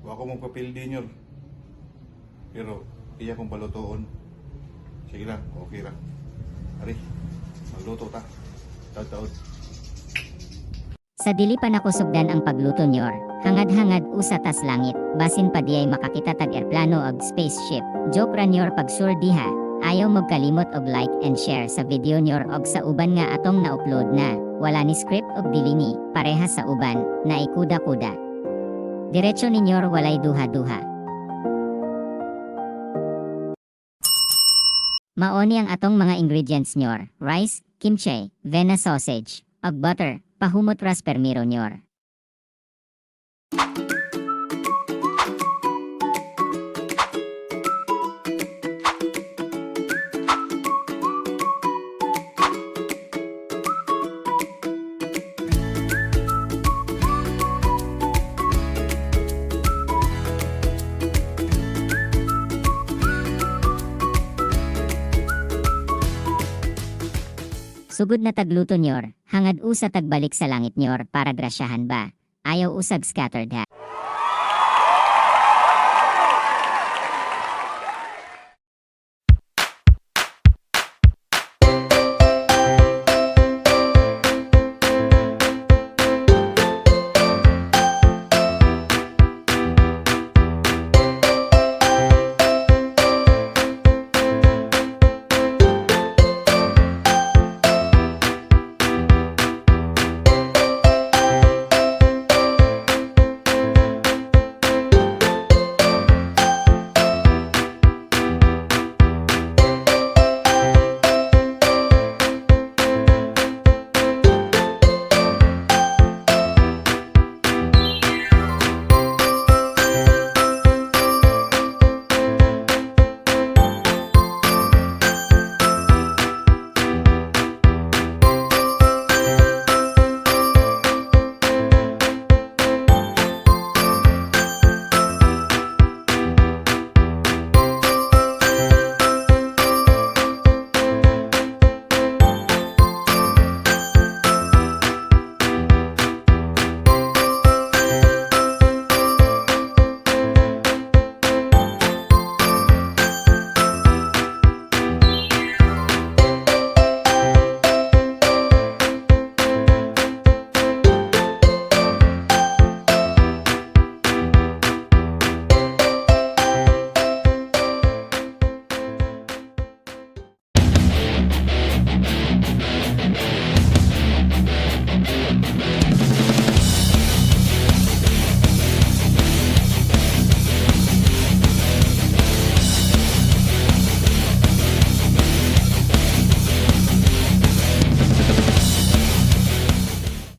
Wa ko mong papel din yun. Pero iya kong palutoon. Sige lang, okay lang. Ari, magluto ta. Taod-taod. Sa dili pa nakusugdan ang pagluto nyor, hangad-hangad usa tas langit, basin pa diay makakita tag airplano og spaceship. Joke ra nyor pag sure diha. Ayaw magkalimot og like and share sa video nyor og sa uban nga atong na-upload na. Wala ni script og dilini, pareha sa uban, na ikuda-kuda. Diretso ni nyor walay duha-duha. Maoni ang atong mga ingredients nyor: rice, kimchi, vena sausage, og butter. Pahumot ras permiro nyor. Sugod na tagluto nyor, hangad usa tagbalik sa langit nyor para grasyahan ba. Ayaw usag scattered ha.